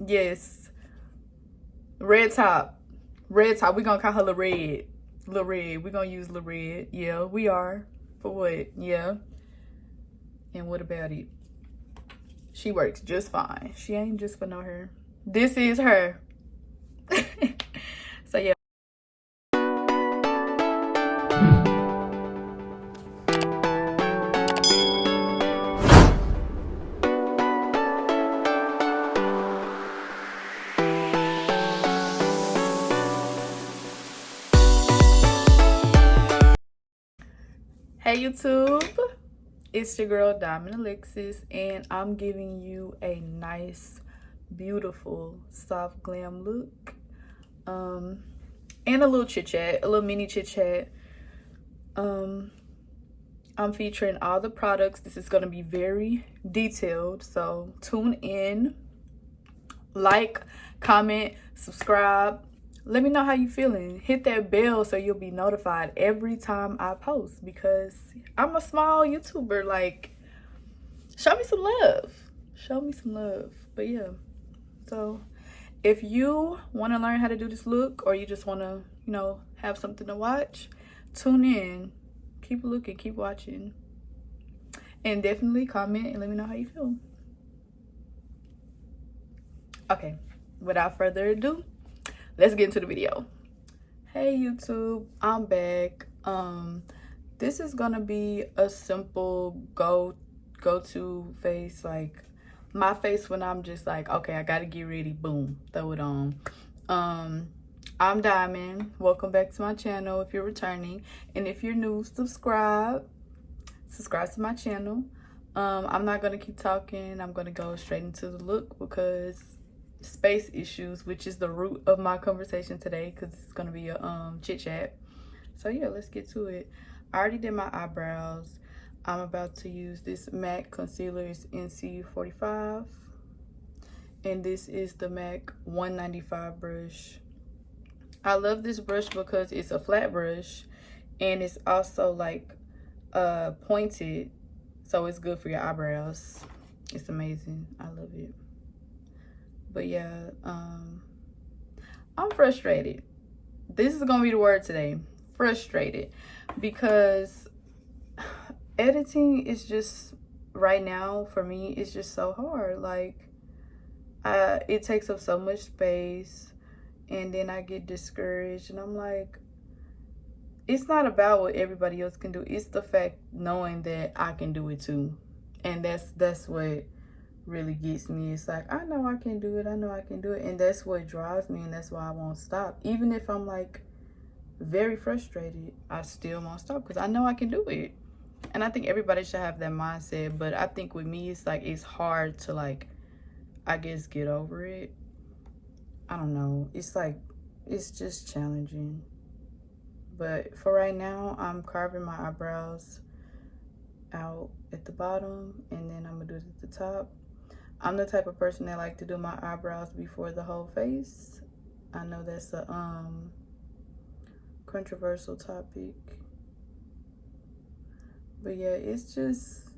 Yes. Red top. Red top. We're gonna call her Lil Red. Lil Red. We're gonna use Lil Red. Yeah, we are. For what? Yeah. And what about it? She works just fine. She ain't just for no her. This is her. So yeah. Hey YouTube, it's your girl DIAMONDALEXUS, and I'm giving you a nice, beautiful, soft glam look, and a little chit chat, a little mini chit chat. I'm featuring all the products. This is going to be very detailed, so tune in, like, comment, subscribe. Let me know how you feeling. Hit that bell so you'll be notified every time I post, because I'm a small YouTuber. Like, show me some love. Show me some love. But yeah, so if you want to learn how to do this look, or you just want to, you know, have something to watch, tune in. Keep looking, keep watching. And definitely comment and let me know how you feel. Okay, without further ado, let's get into the video. Hey YouTube, I'm back. This is gonna be a simple go-to face, like my face when I'm just like, okay, I gotta get ready, boom, throw it on. I'm Diamond. Welcome back to my channel if you're returning, and if you're new, subscribe to my channel. I'm not gonna keep talking. I'm gonna go straight into the look because space issues, which is the root of my conversation today, because it's gonna be a chit chat. So yeah, let's get to it. I already did my eyebrows. I'm about to use this MAC concealer. It's NC45, and this is the MAC 195 brush. I love this brush because it's a flat brush, and it's also like pointed, so it's good for your eyebrows. It's amazing. I love it. But yeah, I'm frustrated. This is gonna be the word today. Frustrated. Because editing is just, right now for me, it's just so hard. Like, it takes up so much space, and then I get discouraged, and I'm like, it's not about what everybody else can do. It's the fact knowing that I can do it too. And that's what really gets me. It's like, I know I can do it, I know I can do it, and that's what drives me, and that's why I won't stop. Even if I'm like very frustrated, I still won't stop because I know I can do it. And I think everybody should have that mindset, but I think with me, it's like, it's hard to, like, I guess, get over it. I don't know, it's like, it's just challenging. But for right now, I'm carving my eyebrows out at the bottom, and then I'm gonna do it at the top. I'm the type of person that like to do my eyebrows before the whole face. I know that's a controversial topic, but yeah, it's just,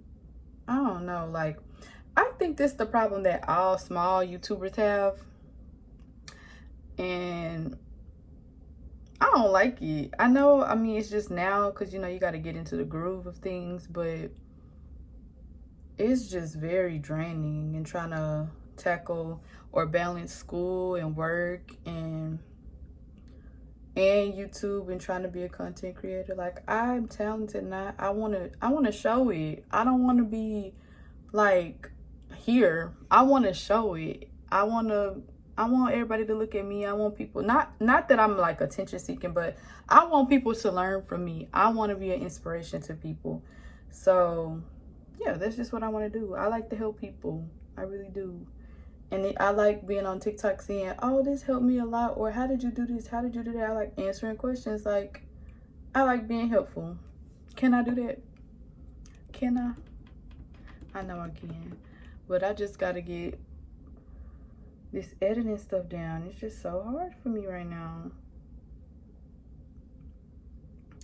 I don't know, like, I think this is the problem that all small YouTubers have, and I don't like it. I know, I mean, it's just now because, you know, you got to get into the groove of things, but it's just very draining, and trying to tackle or balance school and work and YouTube, and trying to be a content creator. Like, I'm talented, and I want to show it. I don't want to be like here. I want to show it. I want everybody to look at me. I want people, not that I'm like attention seeking, but I want people to learn from me. I want to be an inspiration to people. So yeah, that's just what I want to do. I like to help people. I really do. And I like being on TikTok saying, oh, this helped me a lot, or how did you do this? How did you do that? I like answering questions. Like, I like being helpful. Can I do that? Can I? I know I can. But I just got to get this editing stuff down. It's just so hard for me right now.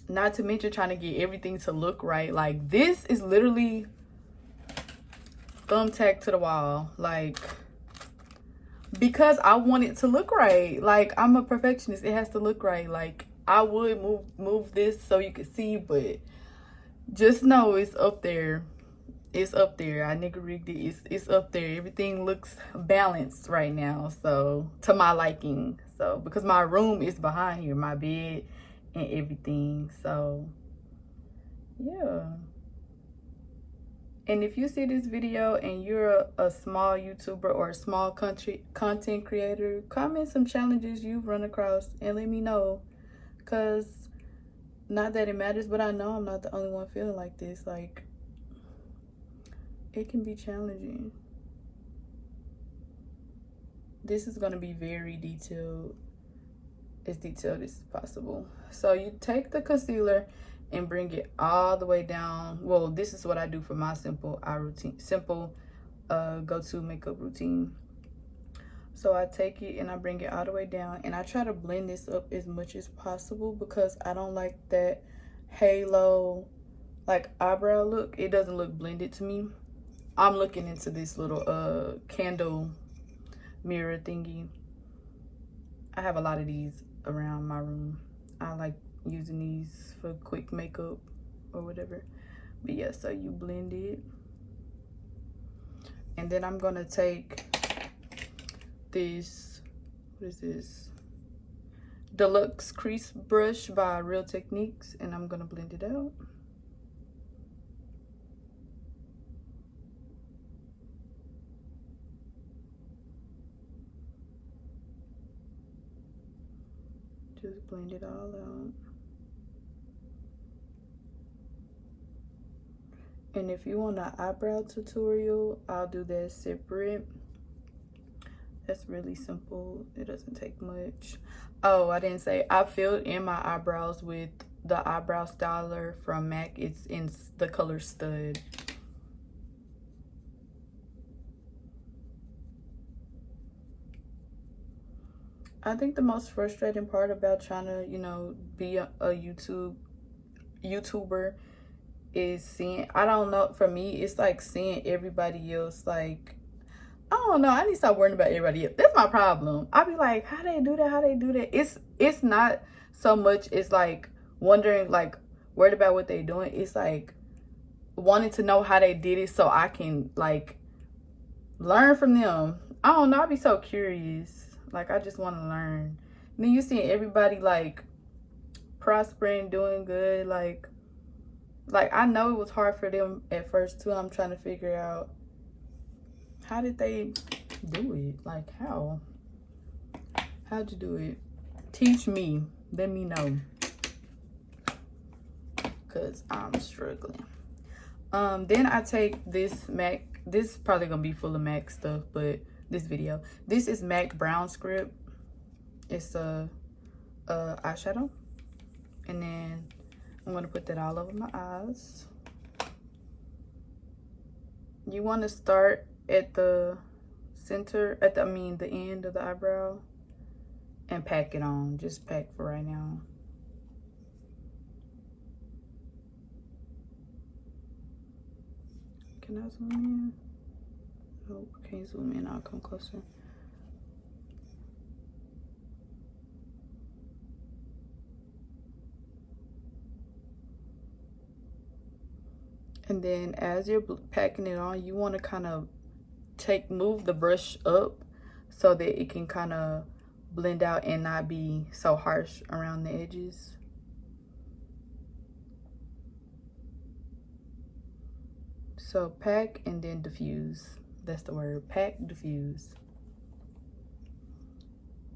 Not to mention trying to get everything to look right. Like, this is literally thumbtack to the wall. Like, because I want it to look right. Like, I'm a perfectionist. It has to look right. Like, I would move this so you could see, but just know it's up there. It's up there. I nigga rigged it. It's up there. Everything looks balanced right now, so to my liking. So because my room is behind here, my bed and everything. So yeah. And if you see this video and you're a small YouTuber or a small content creator, comment some challenges you've run across and let me know. Because not that it matters, but I know I'm not the only one feeling like this. Like, it can be challenging. This is going to be very detailed. As detailed as possible. So you take the concealer and bring it all the way down. Well, this is what I do for my simple eye routine, simple go-to makeup routine. So I take it and I bring it all the way down, and I try to blend this up as much as possible because I don't like that halo like eyebrow look. It doesn't look blended to me. I'm looking into this little candle mirror thingy. I have a lot of these around my room. I like using these for quick makeup or whatever. But yeah, so you blend it. And then I'm gonna take this, what is this? Deluxe crease brush by Real Techniques, and I'm gonna blend it out. Just blend it all out. And if you want an eyebrow tutorial, I'll do that separate. That's really simple. It doesn't take much. Oh, I didn't say, I filled in my eyebrows with the eyebrow styler from MAC. It's in the color Stud. I think the most frustrating part about trying to, you know, be a YouTuber is seeing, I don't know, for me, it's like seeing everybody else, like, I don't know, I need to stop worrying about everybody else. That's my problem. I be like, how they do that, how they do that. It's not so much, it's like wondering, like, worried about what they doing. It's like wanting to know how they did it so I can, like, learn from them. I don't know, I be so curious. Like, I just want to learn. And then you see everybody, like, prospering, doing good. Like, I know it was hard for them at first, too. I'm trying to figure out, how did they do it? Like, how? How'd you do it? Teach me. Let me know. Because I'm struggling. Then I take this MAC. This is probably going to be full of MAC stuff, but this video. This is MAC BROWNSCRIPT. It's a eyeshadow. And then I'm going to put that all over my eyes. You want to start at the center, the end of the eyebrow, and pack it on. Just pack for right now. Can I zoom in? Nope, I can't zoom in. I'll come closer. And then as you're packing it on, you want to kind of move the brush up so that it can kind of blend out and not be so harsh around the edges. So pack and then diffuse. That's the word. Pack, diffuse.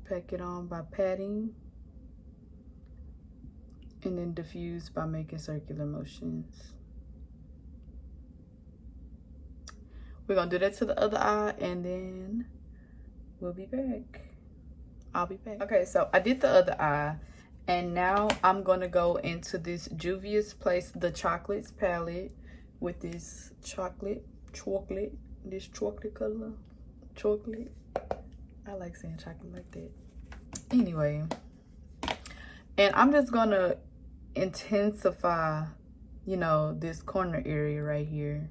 Pack it on by patting. And then diffuse by making circular motions. We're going to do that to the other eye, and then we'll be back. I'll be back. Okay, so I did the other eye, and now I'm going to go into this Juvia's Place, the Chocolates palette, with this chocolate color. Chocolate. I like saying chocolate like that. Anyway, and I'm just going to intensify, you know, this corner area right here.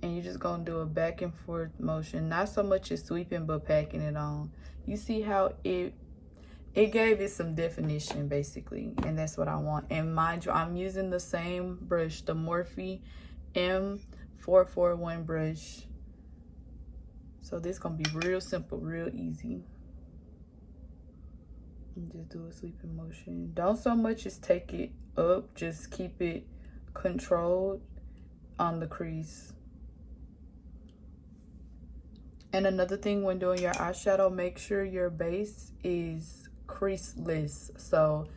and you're just gonna do a back and forth motion, not so much as sweeping but packing it on. You see how it gave it some definition basically, and that's what I want. And mind you, I'm using the same brush, the Morphe M441 brush. So this gonna be real simple, real easy. And just do a sweeping motion. Don't so much as take it up, just keep it controlled on the crease. And another thing when doing your eyeshadow, make sure your base is creaseless. So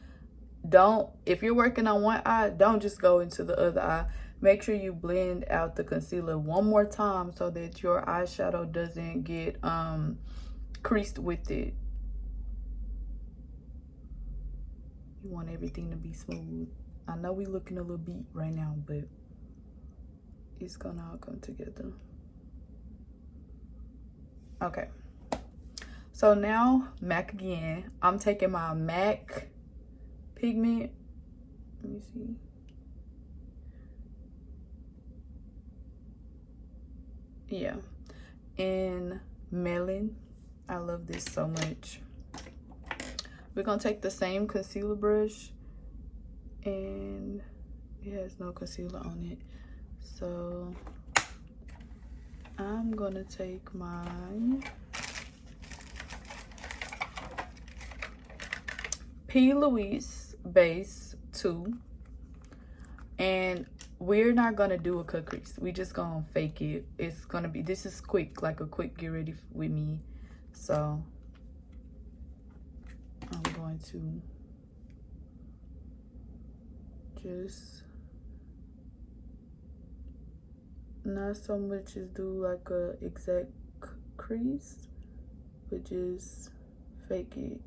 don't, if you're working on one eye, don't just go into the other eye. Make sure you blend out the concealer one more time so that your eyeshadow doesn't get creased with it. You want everything to be smooth. I know we looking a little beat right now, but it's gonna all come together. Okay, so now MAC again. I'm taking my MAC Pigment. Let me see. Yeah, and Melon. I love this so much. We're gonna take the same concealer brush, and it has no concealer on it. So I'm gonna take my Louise Base 2, and we're not gonna do a cut crease. We just gonna fake it. It's gonna be, this is quick, like a quick get ready with me. So I'm going to just not so much as do like a exact crease, but just fake it,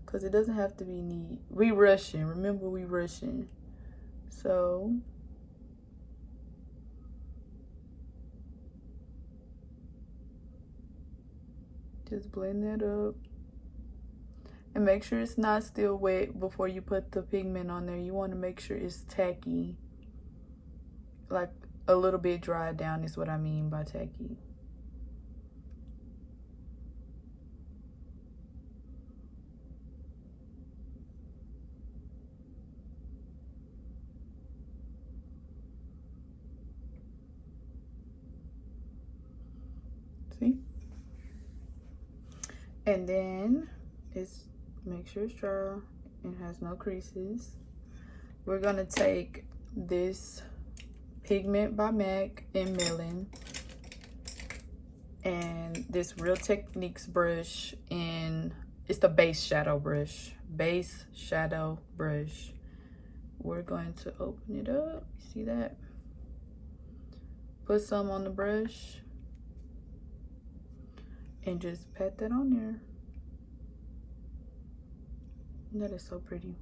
because it doesn't have to be neat. We rushing, remember, we rushing. So just blend that up. And make sure it's not still wet before you put the pigment on there. You want to make sure it's tacky. Like a little bit dried down is what I mean by tacky. See? And then it's, make sure it's dry and has no creases. We're gonna take this Pigment by MAC in Melon and this Real Techniques brush in, it's the base shadow brush. Base shadow brush. We're going to open it up. See that? Put some on the brush and just pat that on there. That is so pretty.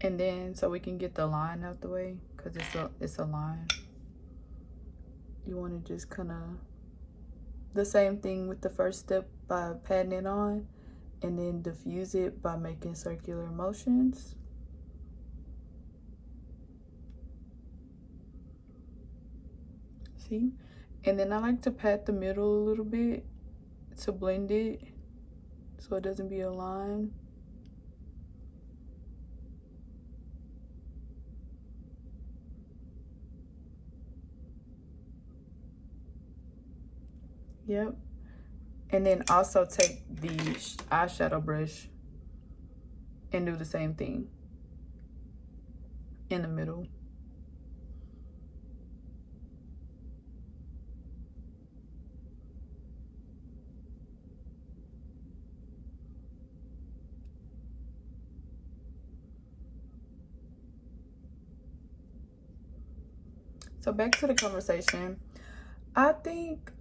And then so we can get the line out the way, because it's a line. You want to just kind of the same thing with the first step by patting it on, and then diffuse it by making circular motions. See? And then I like to pat the middle a little bit to blend it so it doesn't be a line. Yep. And then also take the eyeshadow brush and do the same thing in the middle. So back to the conversation. I think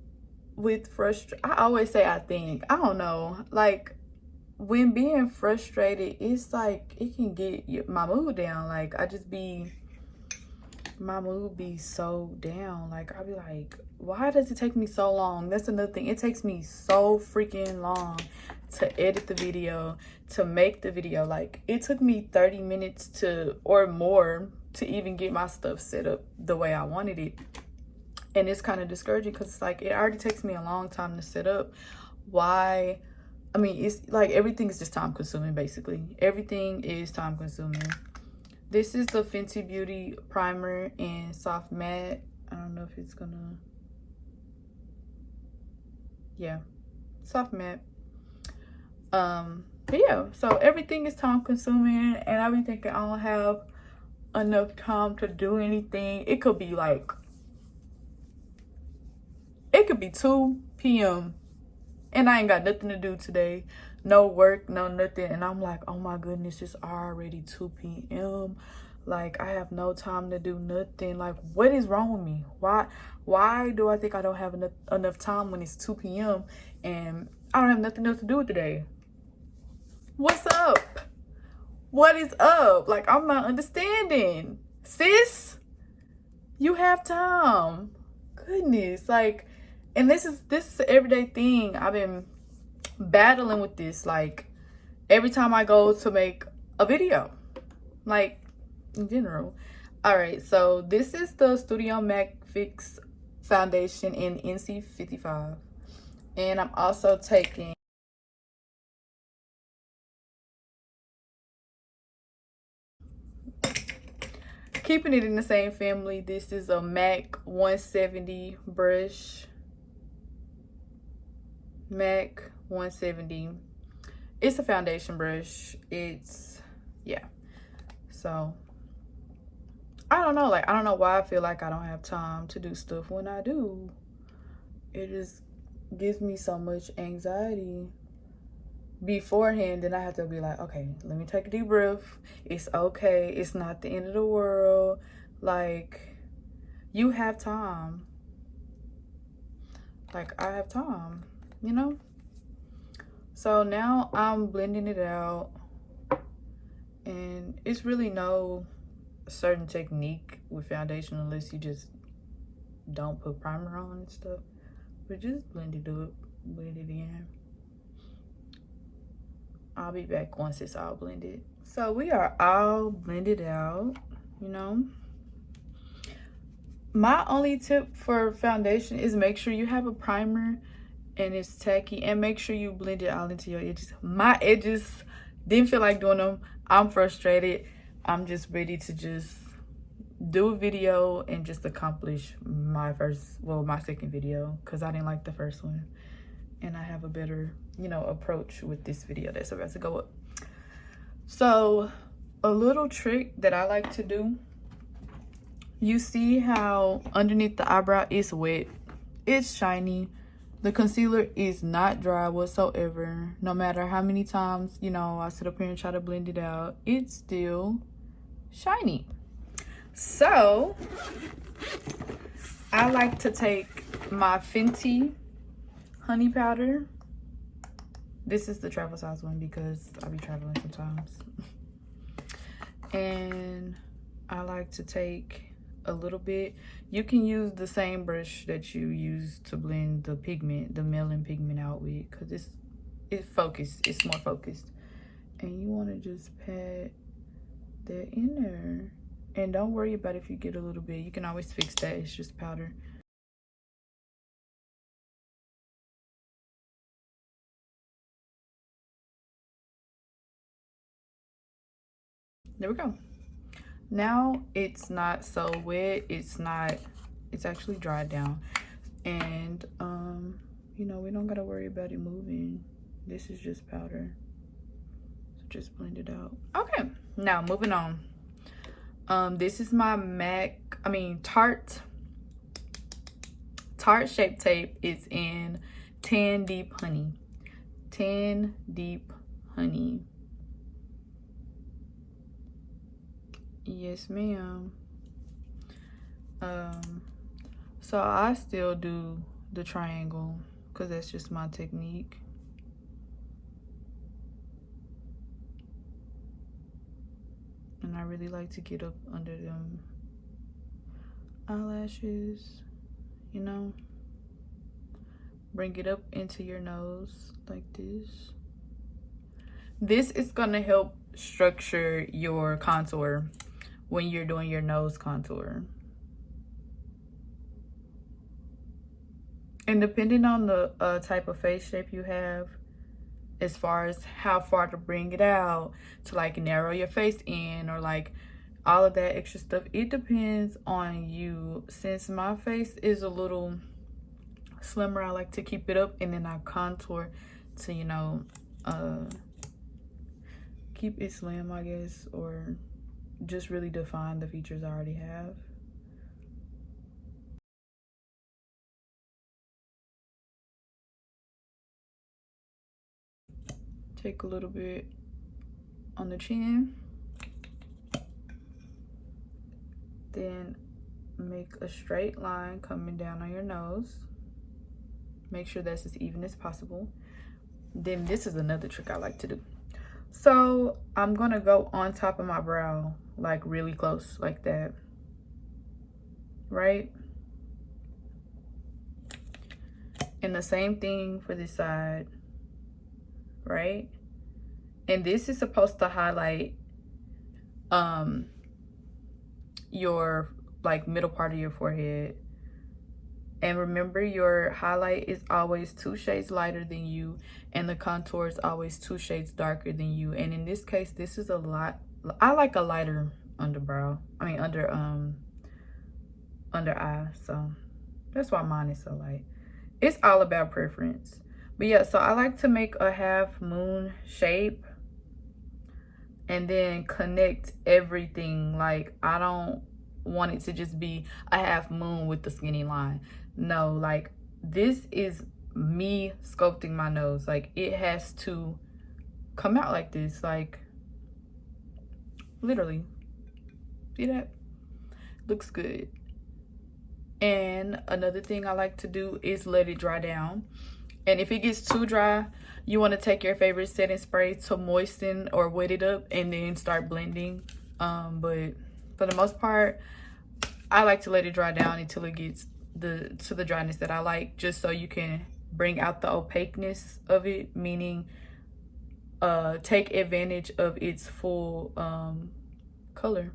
with I always say I think, I don't know, like when being frustrated, it's like it can get my mood down. Like I just be my mood be so down. Like, I'll be like, why does it take me so long? That's another thing. It takes me so freaking long to edit the video, to make the video. Like, it took me 30 minutes to or more to even get my stuff set up the way I wanted it. And it's kind of discouraging because it's like, it already takes me a long time to set up. Why? I mean, it's like everything is just time consuming, basically. Everything is time consuming. This is the Fenty Beauty primer in soft matte. I don't know if it's gonna, yeah, soft matte. But yeah, so everything is time consuming, and I be thinking I don't have enough time to do anything. It could be like, it could be 2 p.m. and I ain't got nothing to do today. No work, no nothing. And I'm like, oh my goodness, it's already 2 p.m. Like, I have no time to do nothing. Like, what is wrong with me? Why do I think I don't have enough time when it's 2 p.m. and I don't have nothing else to do today? What's up? What is up? Like, I'm not understanding. Sis, you have time. Goodness. Like, and this is an everyday thing. I've been battling with this, like, every time I go to make a video, like, in general. All right, so this is the Studio Mac Fix foundation in NC55, and I'm also taking keeping it in the same family. This is a MAC 170 brush. MAC 170. It's a foundation brush. It's, yeah. So, I don't know. Like, I don't know why I feel like I don't have time to do stuff when I do. It just gives me so much anxiety beforehand. Then I have to be like, okay, let me take a deep breath. It's okay. It's not the end of the world. Like, you have time. Like, I have time, you know? So now I'm blending it out, and it's really no certain technique with foundation unless you just don't put primer on and stuff, but just blend it up, blend it in. I'll be back once it's all blended. So we are all blended out, you know. My only tip for foundation is make sure you have a primer and it's tacky, and make sure you blend it all into your edges. My edges didn't feel like doing them. I'm frustrated. I'm just ready to just do a video and just accomplish my second video, because I didn't like the first one, and I have a better, you know, approach with this video that's about to go up. So a little trick that I like to do, you see how underneath the eyebrow it's wet, it's shiny. The concealer is not dry whatsoever. No matter how many times, you know, I sit up here and try to blend it out, it's still shiny. So I like to take my Fenty honey powder. This is the travel size one because I be traveling sometimes. And I like to take a little bit. You can use the same brush that you use to blend the pigment, the MELON pigment out with, because it's focused, it's more focused. And you want to just pat that in there, and don't worry about if you get a little bit. You can always fix that. It's just powder. There we go. Now it's not so wet. It's actually dried down, and you know, we don't gotta worry about it moving. This is just powder, so just blend it out. Okay, now moving on. This is my Tarte Shape Tape. It's in Tan Deep Honey. Tan Deep Honey. Yes, ma'am. So I still do the triangle because that's just my technique. And I really like to get up under them eyelashes, you know. Bring it up into your nose like this. This is gonna help structure your contour when you're doing your nose contour. And depending on the type of face shape you have, as far as how far to bring it out, to like narrow your face in, or like all of that extra stuff, it depends on you. Since my face is a little slimmer, I like to keep it up and then I contour to, you know, keep it slim, I guess, or just really define the features I already have. Take a little bit on the chin, then make a straight line coming down on your nose. Make sure that's as even as possible. Then this is another trick I like to do. So I'm gonna go on top of my brow, like really close, like that, right? And the same thing for this side, right? And this is supposed to highlight your like middle part of your forehead. And remember, your highlight is always 2 shades lighter than you, and the contour is always 2 shades darker than you. And in this case, this is a lot. I like a lighter underbrow. I mean under eye. So that's why mine is so light. It's all about preference. But yeah, so I like to make a half moon shape and then connect everything. Like, I don't want it to just be a half moon with the skinny line. No, like, this is me sculpting my nose. Like, it has to come out like this, like, literally. See that? Looks good. And another thing I like to do is let it dry down. And if it gets too dry, you want to take your favorite setting spray to moisten or wet it up and then start blending. But for the most part, I like to let it dry down until it gets to the dryness that I like, just so you can bring out the opaqueness of it, meaning take advantage of its full color.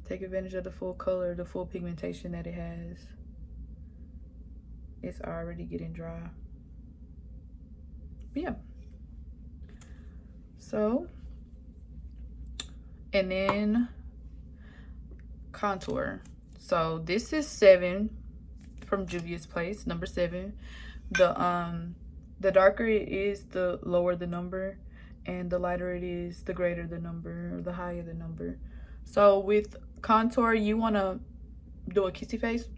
Take advantage of the full color, the full pigmentation that it has. It's already getting dry. But yeah. So, and then contour. So this is 7 from Juvia's Place, number 7. The darker it is, the lower the number, and the lighter it is, the greater the number, or the higher the number. So with contour, you want to do a kissy face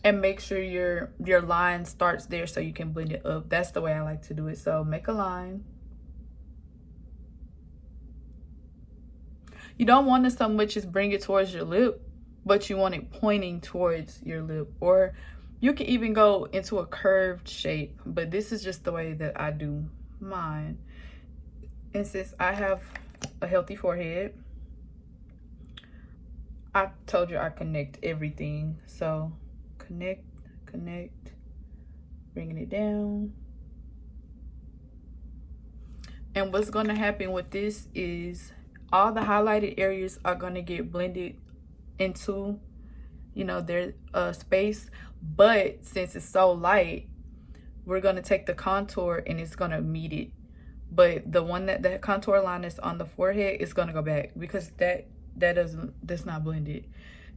and make sure your line starts there so you can blend it up. That's the way I like to do it. So make a line. You don't want to so much as bring it towards your lip, but you want it pointing towards your lip. Or you can even go into a curved shape, but this is just the way that I do mine. And since I have a healthy forehead, I told you I connect everything. So connect, bringing it down. And what's going to happen with this is all the highlighted areas are going to get blended into, you know, their space. But since it's so light, we're going to take the contour and it's going to meet it. But the one that contour line that's on the forehead is going to go back, because that's not blended.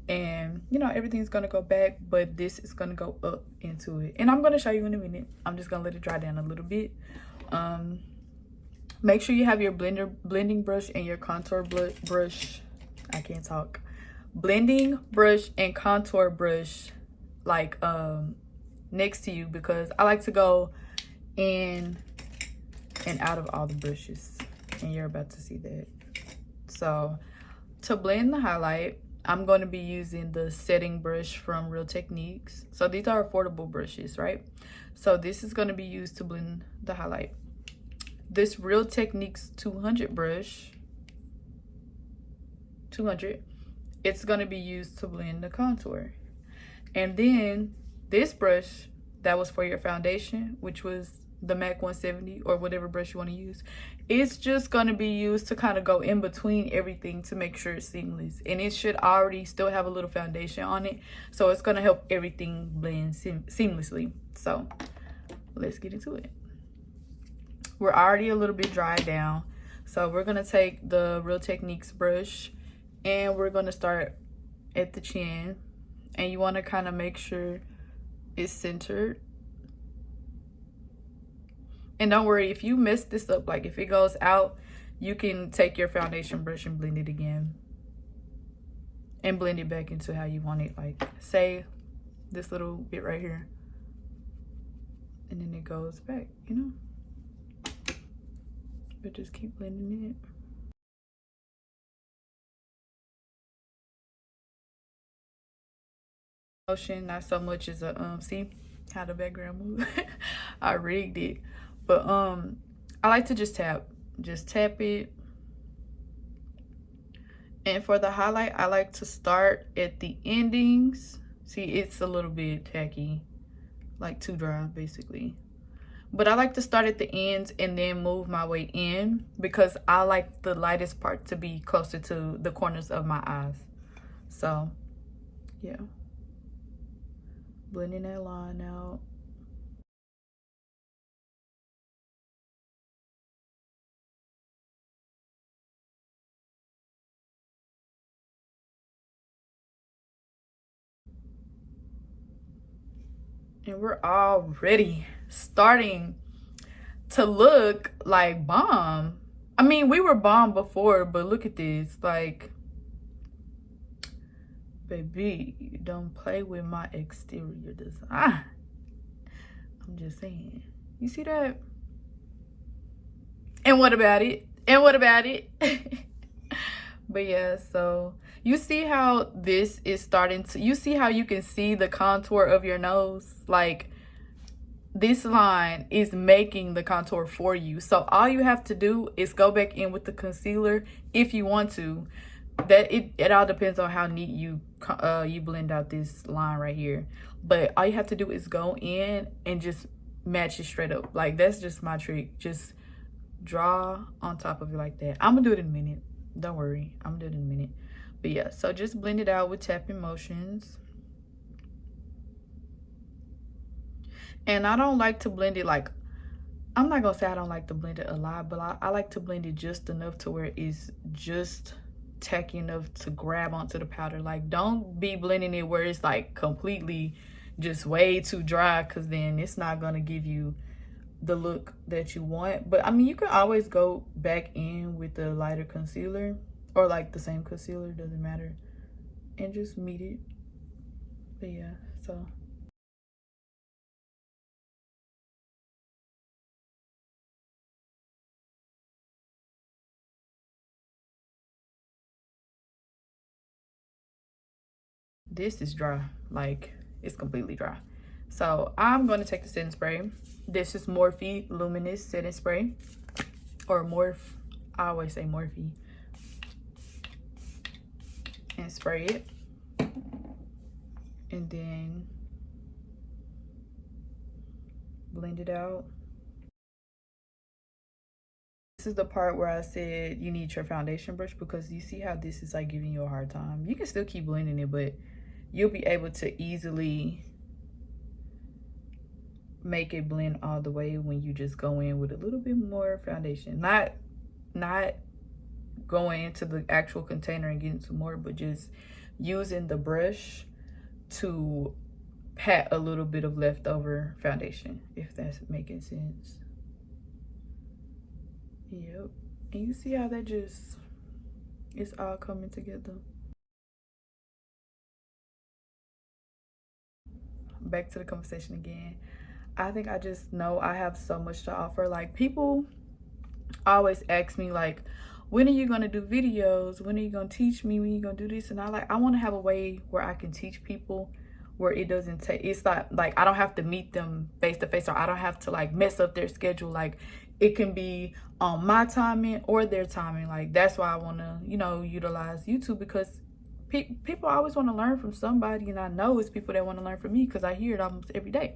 And you know, everything's gonna go back, but this is gonna go up into it. And I'm gonna show you in a minute. I'm just gonna let it dry down a little bit. Make sure you have your blending brush and your contour brush. I can't talk. Blending brush and contour brush like next to you, because I like to go in and out of all the brushes, and you're about to see that. So to blend the highlight, I'm going to be using the setting brush from Real Techniques. So these are affordable brushes, right? So this is going to be used to blend the highlight. This Real Techniques 200 brush, 200, it's going to be used to blend the contour. And then this brush that was for your foundation, which was the MAC 170 or whatever brush you want to use, it's just going to be used to kind of go in between everything to make sure it's seamless. And it should already still have a little foundation on it, so it's going to help everything blend seamlessly. So let's get into it. We're already a little bit dried down, so we're going to take the Real Techniques brush and we're going to start at the chin, and you want to kind of make sure it's centered. And don't worry, if you mess this up, like if it goes out, you can take your foundation brush and blend it again. And blend it back into how you want it. Like, say, this little bit right here. And then it goes back, you know? But just keep blending it. Motion, not so much as a, see how the background moves? I rigged it. But I like to just tap it. And for the highlight, I like to start at the endings. See, it's a little bit tacky, like too dry basically. But I like to start at the ends and then move my way in, because I like the lightest part to be closer to the corners of my eyes. So yeah, blending that line out. And we're already starting to look like bomb. I mean, we were bomb before, but look at this. Like, baby, don't play with my exterior design. I'm just saying. You see that? And what about it? And what about it? But yeah, so you see how this is starting to, you see how you can see the contour of your nose? Like, this line is making the contour for you. So all you have to do is go back in with the concealer if you want to. That it all depends on how neat you blend out this line right here. But all you have to do is go in and just match it straight up. Like, that's just my trick. Just draw on top of it like that. I'm gonna do it in a minute. Don't worry, I'm gonna do it in a minute. But yeah, so just blend it out with tapping motions. And I don't like to blend it like, I'm not gonna say I don't like to blend it a lot, but I like to blend it just enough to where it's just tacky enough to grab onto the powder. Like, don't be blending it where it's like completely just way too dry, because then it's not gonna give you the look that you want. But I mean, you can always go back in with the lighter concealer, or like the same concealer, doesn't matter, and just meet it. But yeah, so this is dry, like it's completely dry. So I'm going to take the setting spray. This is Morphe Luminous setting spray, or Morphe, I always say Morphe, and spray it. And then blend it out. This is the part where I said you need your foundation brush, because you see how this is like giving you a hard time. You can still keep blending it, but you'll be able to easily make it blend all the way when you just go in with a little bit more foundation. Not going into the actual container and getting some more, but just using the brush to pat a little bit of leftover foundation, if that's making sense. Yep. And you see how that just, it's all coming together. Back to the conversation again. I think I just know I have so much to offer. Like, people always ask me like, when are you gonna do videos? When are you gonna teach me? When are you gonna do this? And I want to have a way where I can teach people, where it doesn't take, it's not like I don't have to meet them face to face, or I don't have to like mess up their schedule. Like, it can be on my timing or their timing. Like, that's why I want to, you know, utilize YouTube, because people always want to learn from somebody, and I know it's people that want to learn from me because I hear it almost every day.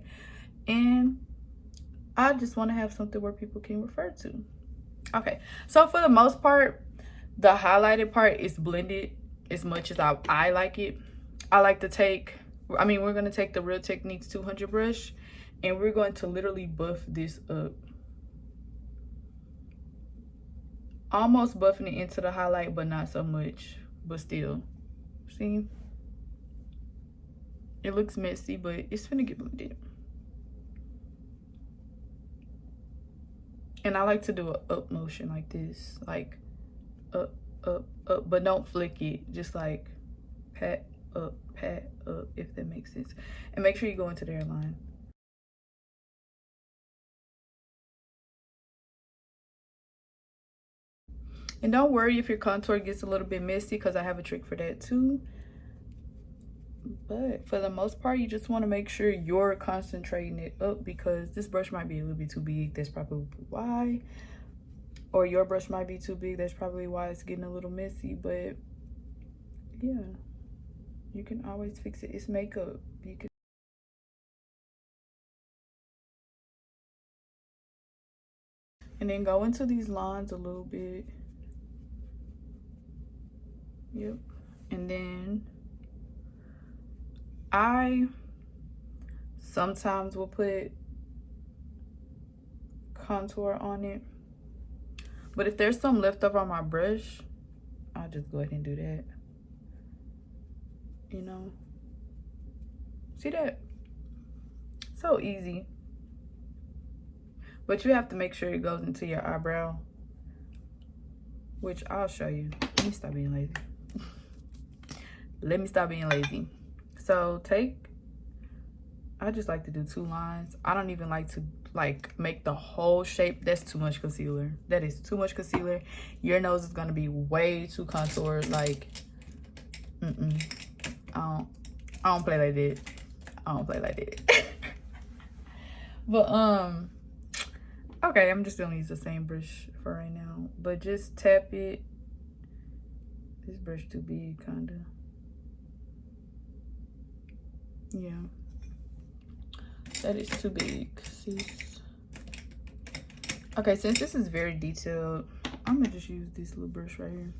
And I just want to have something where people can refer to. Okay, so for the most part, the highlighted part is blended as much as I like it. I like to take, we're going to take the Real Techniques 200 brush, and we're going to literally buff this up. Almost buffing it into the highlight, but not so much, but still. See? It looks messy, but it's finna get blended. And I like to do an up motion like this, like up, up, up, but don't flick it. Just like pat up, if that makes sense. And make sure you go into the hairline. And don't worry if your contour gets a little bit messy, because I have a trick for that too. But for the most part, you just want to make sure you're concentrating it up, because this brush might be a little bit too big. That's probably why. Or your brush might be too big. That's probably why it's getting a little messy. But yeah, you can always fix it. It's makeup. You can. And then go into these lines a little bit. Yep. And then I sometimes will put contour on it, but if there's some left over on my brush, I'll just go ahead and do that. You know, see that? So easy. But you have to make sure it goes into your eyebrow, which I'll show you. Let me stop being lazy. Let me stop being lazy. So I just like to do 2 lines. I don't even like to make the whole shape. That's too much concealer. That is too much concealer. Your nose is gonna be way too contoured. Like, I don't play like that. I don't play like that. But okay, I'm just gonna use the same brush for right now. But just tap it. This brush too big, kinda. Yeah. That is too big, sis. Okay, since this is very detailed, I'm gonna just use this little brush right here.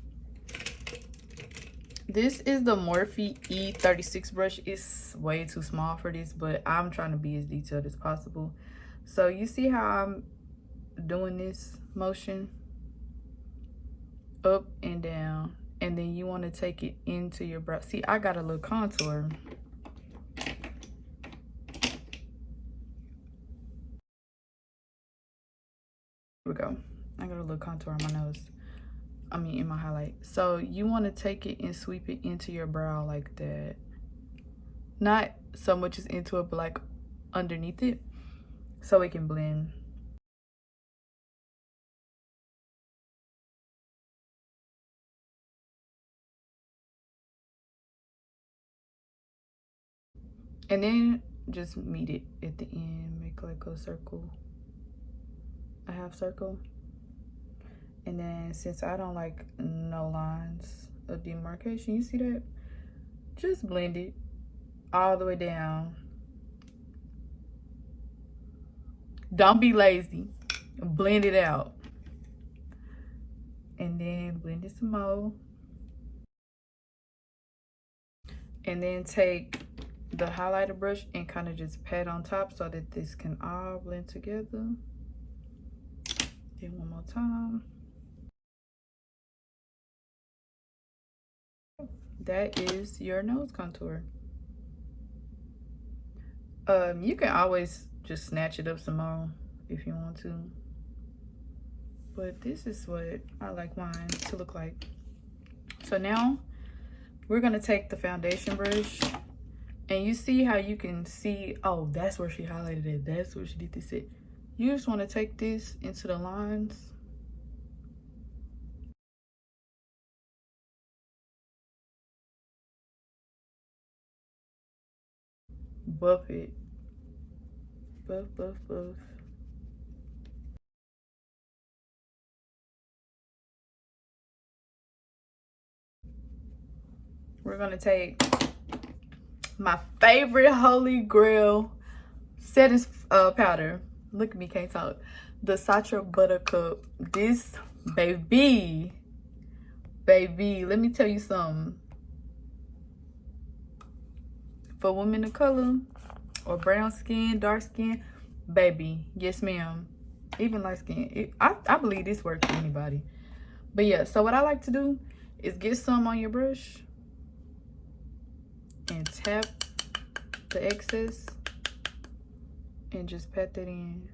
This is the Morphe E36 brush. It's way too small for this, but I'm trying to be as detailed as possible. So you see how I'm doing this motion up and down, and then you want to take it into your brow. See, I got a little contour. Here we go. I got a little contour on my nose. In my highlight. So you want to take it and sweep it into your brow like that. Not so much as into it, but like underneath it, so it can blend. And then just meet it at the end. Make like a circle, a half circle. And then since I don't like no lines of demarcation, you see that? Just blend it all the way down. Don't be lazy. Blend it out. And then blend it some more. And then take the highlighter brush and kind of just pat on top so that this can all blend together. Then one more time. That is your nose contour. You can always just snatch it up some more if you want to, but this is what I like mine to look like. So now we're gonna take the foundation brush, and you see how you can see, oh, that's where she highlighted it, that's where she did this. You just want to take this into the lines. Buff it. Buff, buff, buff. we're gonna take my favorite holy grail setting powder. Look at me, can't talk. The Sacha Buttercup. This baby, let me tell you something. For women of color or brown skin, dark skin, baby, yes ma'am. Even light skin, I believe this works for anybody. But yeah, so what I like to do is get some on your brush and tap the excess and just pat that in.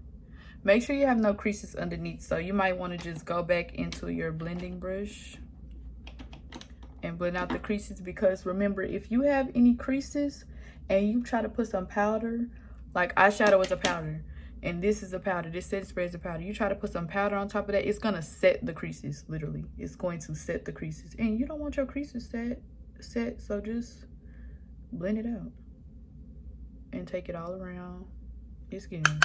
Make sure you have no creases underneath, so you might want to just go back into your blending brush and blend out the creases, because remember, if you have any creases and you try to put some powder, like eyeshadow is a powder and this is a powder, this setting spray is a powder, you try to put some powder on top of that, it's gonna set the creases. Literally, it's going to set the creases, and you don't want your creases set, so just blend it out and take it all around. It's getting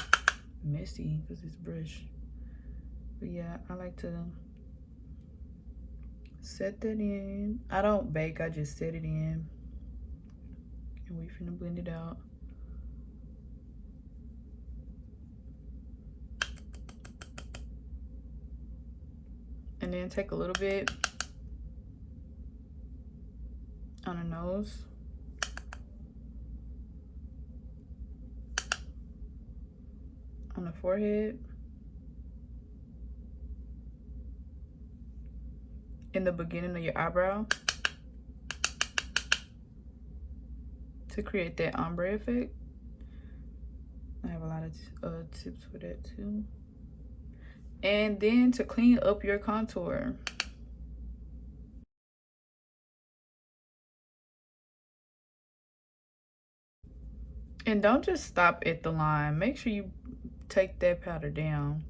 messy because it's brush, but yeah, I like to set that in. I don't bake, I just set it in, and we finna blend it out. And then take a little bit on the nose. On the forehead. In the beginning of your eyebrow. To create that ombre effect. I have a lot of tips for that too. And then to clean up your contour. And don't just stop at the line. Make sure you take that powder down.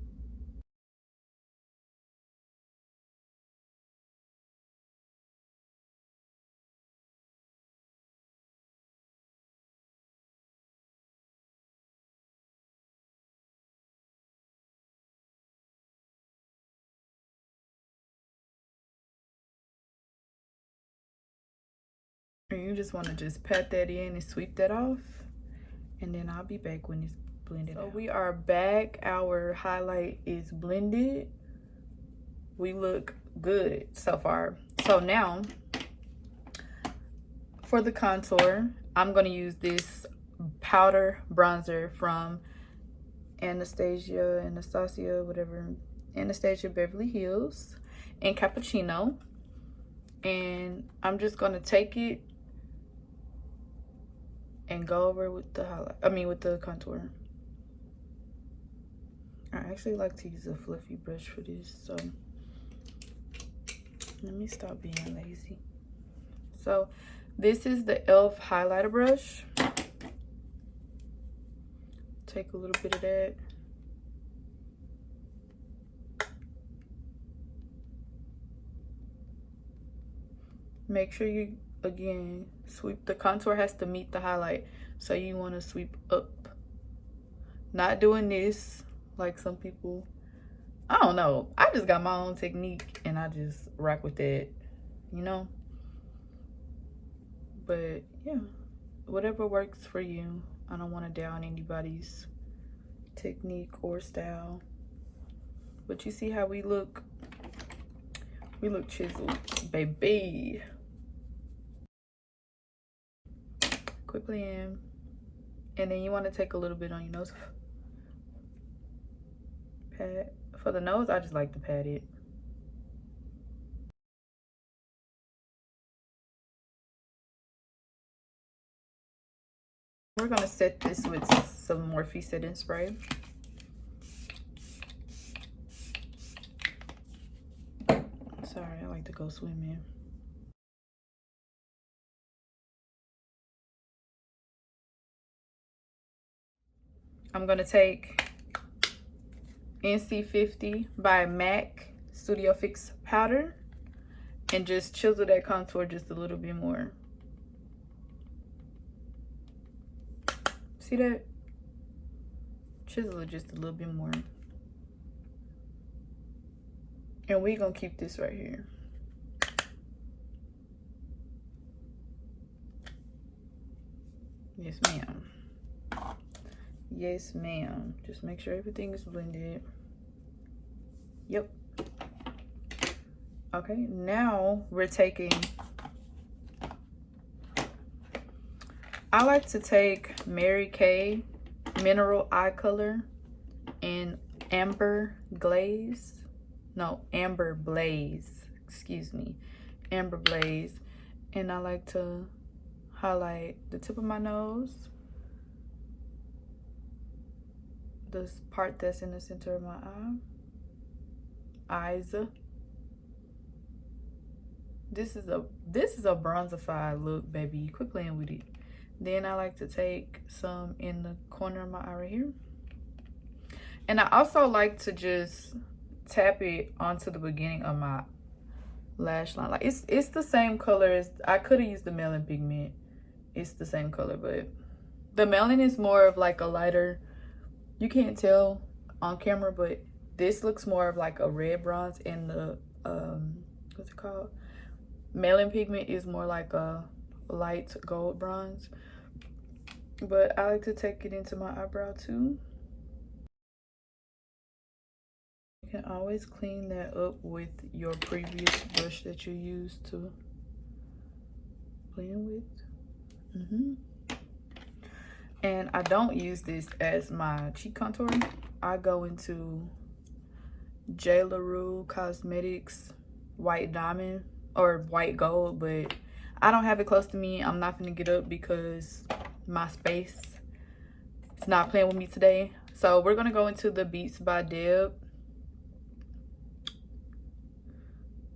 And you just want to just pat that in and sweep that off. And then I'll be back when it's blended out. So we are back. Our highlight is blended. We look good so far. So now, for the contour, I'm going to use this powder bronzer from Anastasia, Beverly Hills in Cappuccino. And I'm just going to take it and go over with the highlight, with the contour. I actually like to use a fluffy brush for this, so let me stop being lazy. So this is the e.l.f. highlighter brush. Take a little bit of that. Make sure you, again, sweep. The contour has to meet the highlight, so you want to sweep up. Not doing this like some people. I don't know, I just got my own technique and I just rock with that, you know. But yeah, whatever works for you. I don't want to down anybody's technique or style, but you see how we look chiseled, baby. Quickly in, and then you want to take a little bit on your nose. Pat. For the nose, I just like to pat it. We're gonna set this with some Morphe setting spray. Sorry, I like to go swimming. I'm gonna take NC50 by MAC Studio Fix powder and just chisel that contour just a little bit more. See that? Chisel it just a little bit more. And we're gonna keep this right here. Yes, ma'am. Yes, ma'am. Just make sure everything is blended. Yep. Okay, now we're taking, I like to take Mary Kay Mineral Eye Color in Amber Glaze. No, Amber Blaze. Excuse me. Amber Blaze. And I like to highlight the tip of my nose. This part that's in the center of my eyes. This is a bronzified look, baby. Quit playing with it. Then I like to take some in the corner of my eye right here. And I also like to just tap it onto the beginning of my lash line. Like it's the same color as, I could have used the Melon pigment. It's the same color, but the Melon is more of like a lighter, you can't tell on camera, but this looks more of like a red bronze, and the what's it called, Melon pigment is more like a light gold bronze. But I like to take it into my eyebrow too. You can always clean that up with your previous brush that you used to blend with. And I don't use this as my cheek contour. I go into J. LaRue Cosmetics White Diamond or White Gold, but I don't have it close to me. I'm not gonna get up because my space is not playing with me today. So we're gonna go into the Beats by Deb.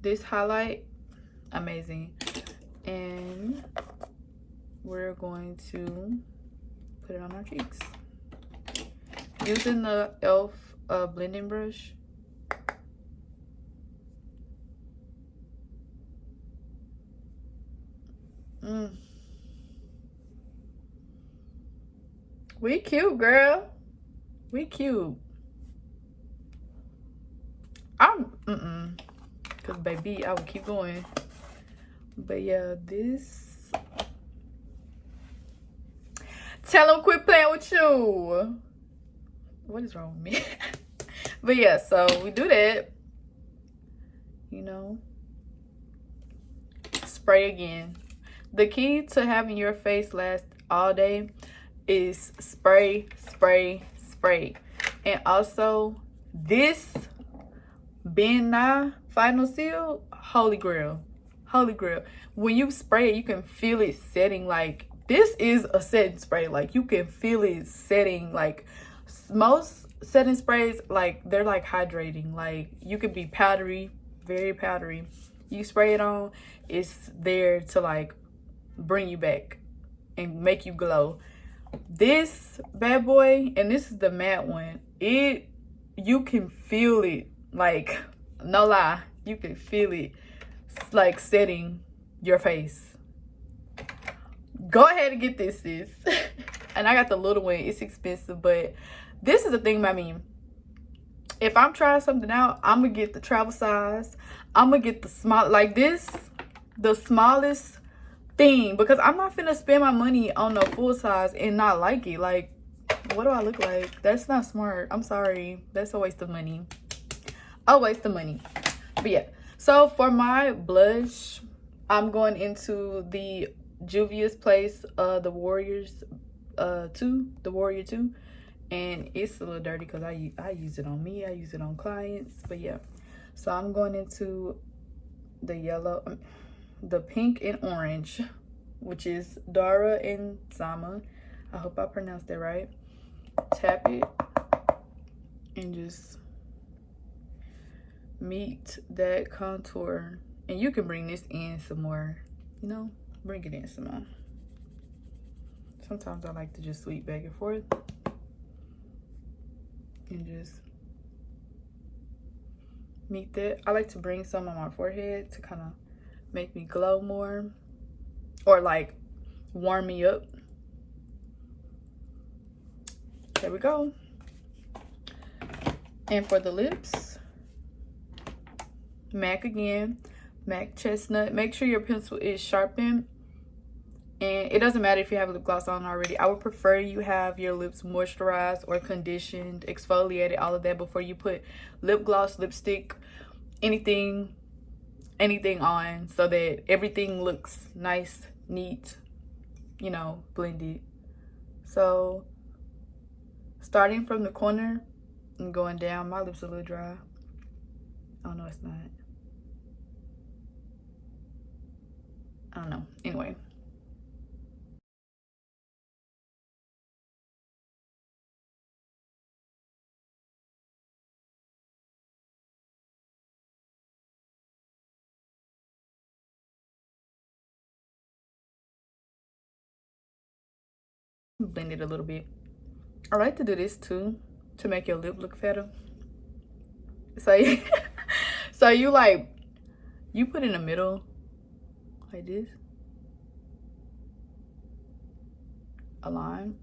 This highlight, amazing. And we're going to put it on our cheeks using the e.l.f. blending brush. We cute, girl. We cute. Cause baby, I will keep going. But yeah, this. Tell him quit playing with you. What is wrong with me? But yeah, so we do that. You know. Spray again. The key to having your face last all day is spray, spray, spray. And also this Ben Nye Final Seal, holy grail. Holy grail. When you spray it, you can feel it setting. Like, this is a setting spray. Like, you can feel it setting. Like, most setting sprays, like, they're like hydrating. Like, you could be powdery, very powdery. You spray it on, it's there to like bring you back and make you glow. This bad boy, and this is the matte one, you can feel it. Like, no lie, you can feel it like setting your face. Go ahead and get this, sis. And I got the little one. It's expensive, but this is the thing about me. If I'm trying something out, I'm gonna get the travel size. I'm gonna get the small, like this, the smallest thing, because I'm not finna spend my money on the full size and not like it. Like, what do I look like? That's not smart. I'm sorry. That's a waste of money. A waste of money. But yeah, so for my blush, I'm going into the Juvia's Place, the Warrior 2, and it's a little dirty because I use it on me, I use it on clients. But yeah, so I'm going into the yellow, the pink and orange, which is Dara and Sama. I hope I pronounced that right. Tap it and just meet that contour. And you can bring this in some more, you know, bring it in some more. Sometimes I like to just sweep back and forth and just meet that. I like to bring some on my forehead to kind of make me glow more, or like warm me up. There we go. And for the lips, MAC again, MAC Chestnut. Make sure your pencil is sharpened And it doesn't matter if you have lip gloss on already. I would prefer you have your lips moisturized or conditioned, exfoliated, all of that before you put lip gloss, lipstick, anything on, so that everything looks nice, neat, you know, blended. So starting from the corner and going down, my lips are a little dry. Oh no, it's not. I don't know. Anyway. Blend it a little bit. I like to do this too, to make your lip look fatter. So so you put in the middle like this, a line,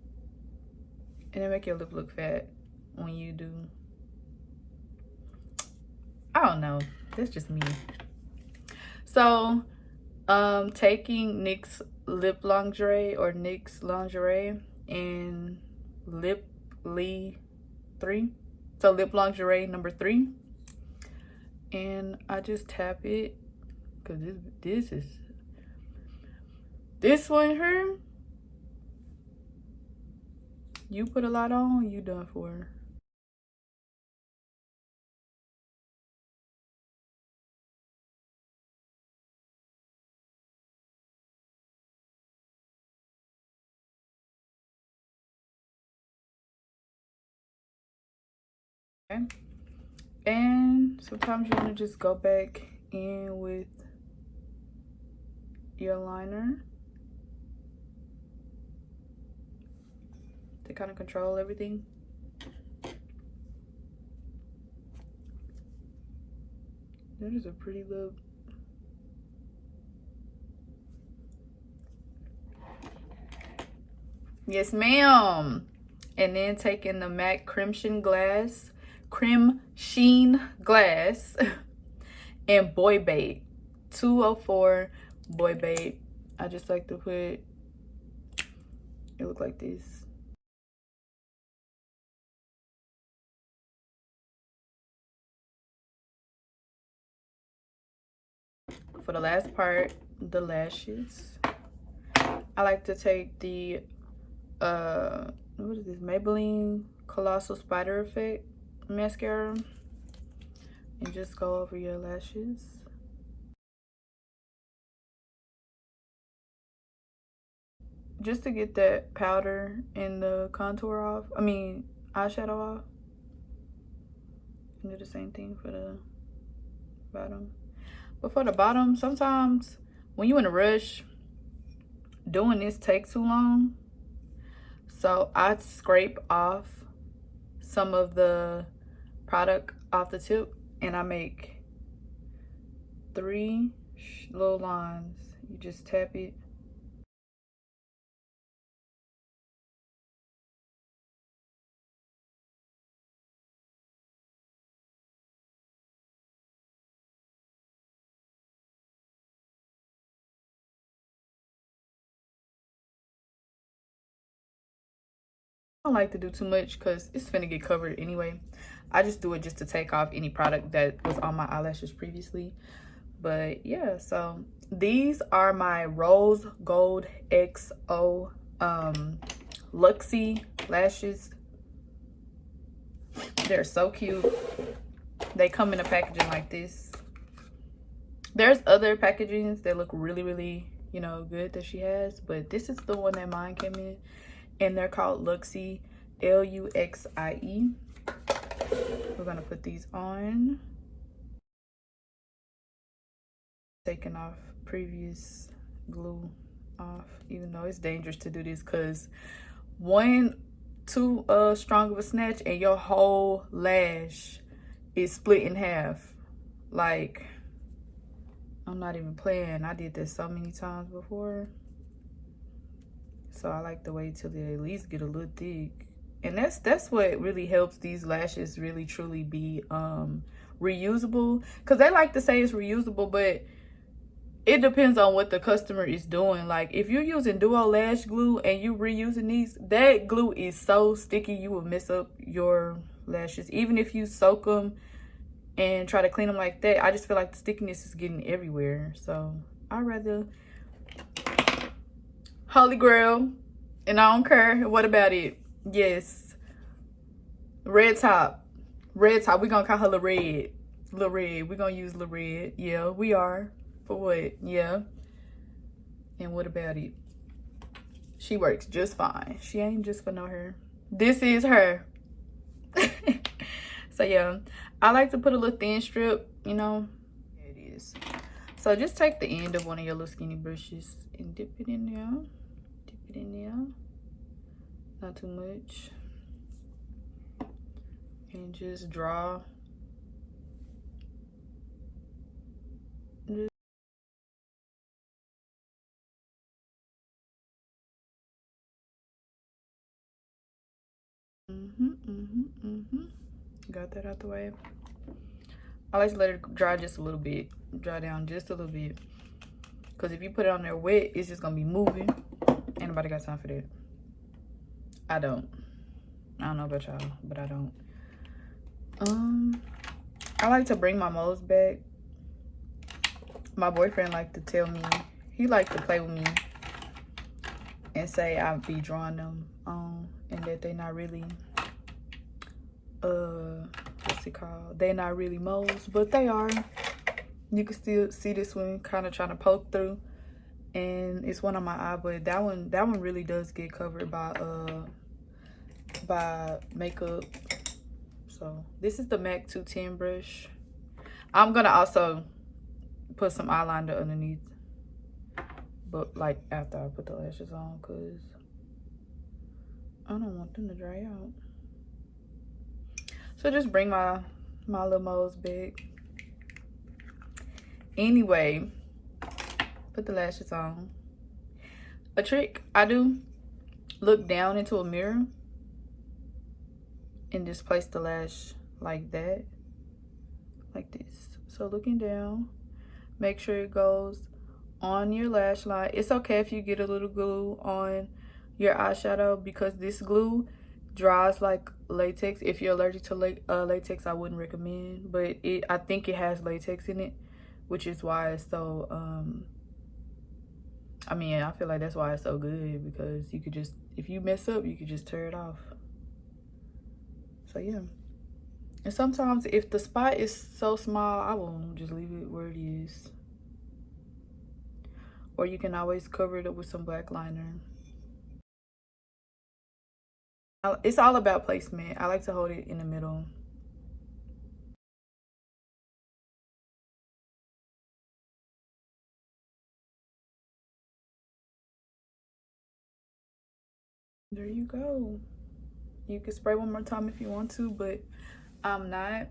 and then make your lip look fat when you do. I don't know, that's just me. So taking NYX lip lingerie or NYX lingerie and lip 3, so lip lingerie number 3, and I just tap it because this one here, you put a lot on, you done for. Okay. And sometimes you want to just go back in with your liner to kind of control everything. That is a pretty look. Yes, ma'am. And then taking the MAC Creme Sheen Glass and Boy Babe 204 Boy Babe. I just like to put it look like this. For the last part, the lashes, I like to take the what is this, Maybelline Colossal Spider Effect mascara and just go over your lashes. Just to get that powder and the contour off, I mean eyeshadow off. And do the same thing for the bottom. But for the bottom, sometimes when you're in a rush, doing this takes too long. So I scrape off some of the product off the tip and I make 3 little lines. You just tap it. I don't like to do too much because it's finna get covered anyway. I just do it just to take off any product that was on my eyelashes previously. But yeah, so these are my RoseGoldXo LUXIE lashes. They're so cute. They come in a packaging like this. There's other packagings that look really, really, you know, good that she has, but this is the one that mine came in, and they're called LUXIE, LUXIE. We're gonna put these on. Taking off previous glue off, even though it's dangerous to do this because too strong of a snatch and your whole lash is split in half. Like, I'm not even playing. I did this so many times before. So I like to wait till they at least get a little thick. And that's what really helps these lashes really truly be reusable. Because they like to say it's reusable, but it depends on what the customer is doing. Like if you're using duo lash glue and you reusing these, that glue is so sticky you will mess up your lashes. Even if you soak them and try to clean them like that, I just feel like the stickiness is getting everywhere. So I'd rather Holy Grail, and I don't care. What about it? Yes, red top. We're gonna call her Lil Red. Lil Red. We're gonna use Lil Red. Yeah, we are. For what? Yeah. And what about it? She works just fine. She ain't just for no her. This is her. So yeah, I like to put a little thin strip, you know. There it is. So just take the end of one of your little skinny brushes and dip it in there. Dip it in there. Not too much. And just draw. Got that out the way. I like to let it dry just a little bit. Dry down just a little bit. Because if you put it on there wet, it's just going to be moving. Ain't nobody got time for that. I don't. I don't know about y'all, but I don't. I like to bring my moles back. My boyfriend liked to tell me, he liked to play with me and say I'd be drawing them on and that they not really what's it called, they're not really moles, but they are. You can still see this one kind of trying to poke through, and it's one on my eye, but that one really does get covered by makeup. So this is the MAC 210 brush. I'm gonna also put some eyeliner underneath, but like after I put the lashes on, because I don't want them to dry out. So just bring my little moles back. Anyway, put the lashes on. A trick I do, look down into a mirror and just place the lash like that, like this. So looking down, make sure it goes on your lash line. It's okay if you get a little glue on your eyeshadow, because this glue dries like latex. If you're allergic to latex, I wouldn't recommend, but I think it has latex in it, which is why it's so I mean, I feel like that's why it's so good, because you could just, if you mess up, you could just tear it off. So yeah. And sometimes if the spot is so small, I will just leave it where it is. Or you can always cover it up with some black liner. It's all about placement. I like to hold it in the middle. There you go. You can spray one more time if you want to, but I'm not.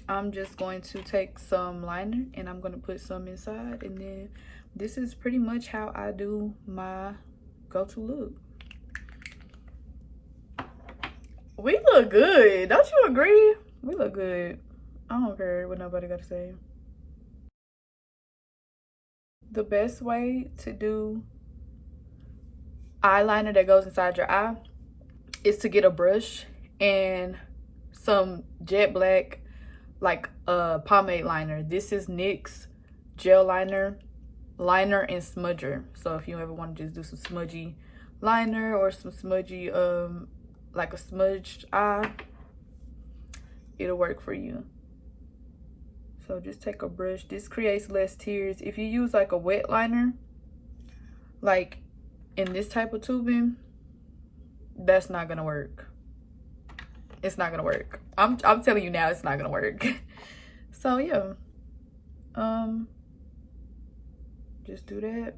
I'm just going to take some liner and I'm going to put some inside, and then this is pretty much how I do my go-to look. We look good. Don't you agree? We look good. I don't care what nobody got to say. The best way to do eyeliner that goes inside your eye is to get a brush and some jet black, like a pomade liner. This is NYX gel liner and smudger. So if you ever want to just do some smudgy liner or some smudgy like a smudged eye, it'll work for you. So just take a brush. This creates less tears. If you use like a wet liner, like in this type of tubing, that's not gonna work. It's not gonna work. I'm telling you now, it's not gonna work. So yeah, just do that.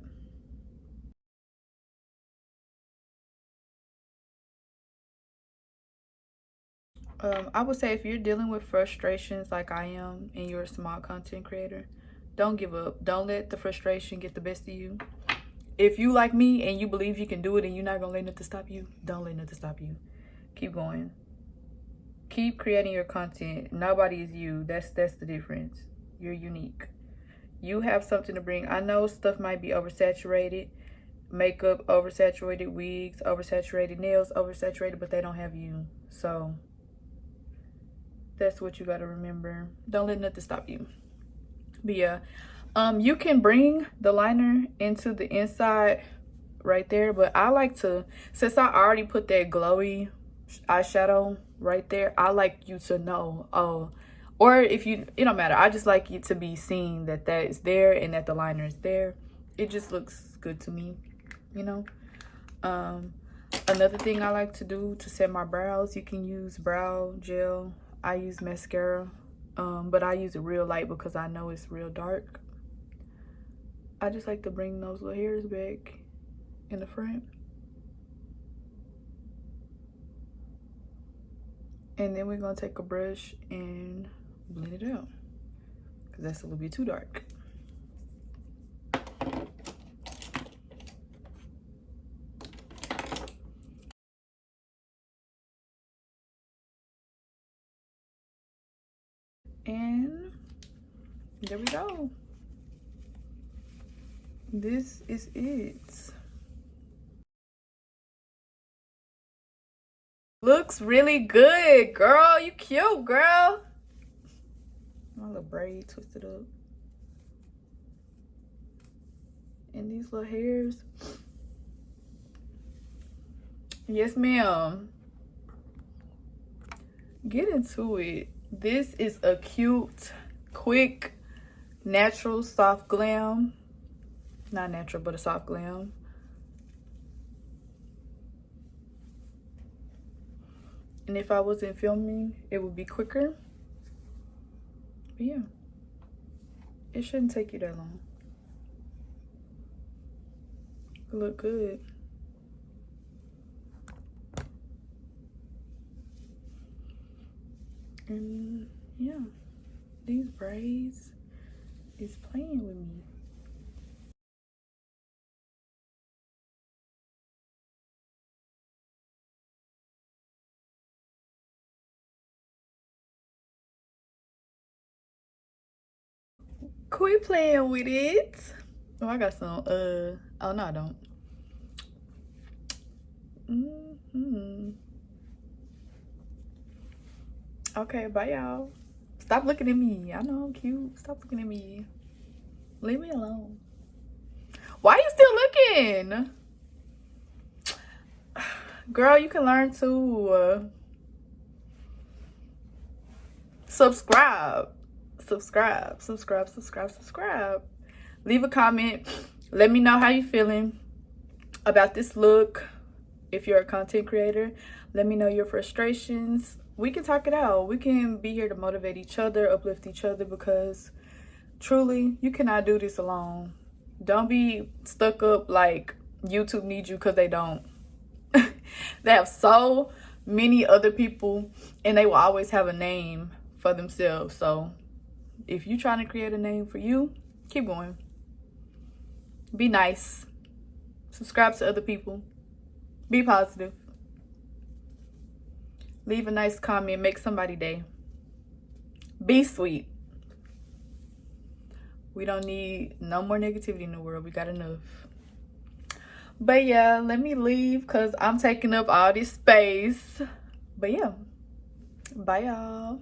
I would say if you're dealing with frustrations like I am and you're a small content creator, don't give up. Don't let the frustration get the best of you. If you like me and you believe you can do it and you're not gonna let nothing stop you, don't let nothing stop you. Keep going. Keep creating your content. Nobody is you. That's the difference. You're unique. You have something to bring. I know stuff might be oversaturated. Makeup oversaturated, wigs oversaturated, nails oversaturated, but they don't have you. So that's what you got to remember. Don't let nothing stop you. But yeah, you can bring the liner into the inside right there, but I like to, since I already put that glowy eyeshadow right there, I like you to know, oh, or if you, it don't matter, I just like it to be seen that that is there and that the liner is there. It just looks good to me, you know. Another thing I like to do to set my brows, you can use brow gel. I use mascara, but I use it real light because I know it's real dark. I just like to bring those little hairs back in the front. And then we're gonna take a brush and blend it out because that's a little bit too dark. And there we go. This is it. Looks really good, girl. You cute, girl. My little braid twisted up. And these little hairs. Yes, ma'am. Get into it. This is a cute, quick, natural, soft glam. Not natural, but a soft glam. And if I wasn't filming, it would be quicker. But yeah, it shouldn't take you that long. It look good. And yeah, these braids is playing with me. Quit playing with it. Oh, I got some, oh no, I don't. Okay, bye y'all. Stop looking at me. I know I'm cute. Stop looking at me. Leave me alone. Why are you still looking? Girl, you can learn to subscribe. Leave a comment. Let me know how you feeling about this look. If you're a content creator, let me know your frustrations. We can talk it out. We can be here to motivate each other, uplift each other, because truly, you cannot do this alone. Don't be stuck up like YouTube needs you, because they don't. They have so many other people, and they will always have a name for themselves. So if you're trying to create a name for you, keep going. Be nice. Subscribe to other people. Be positive. Leave a nice comment. Make somebody's day. Be sweet. We don't need no more negativity in the world. We got enough. But yeah, let me leave because I'm taking up all this space. But yeah, bye y'all.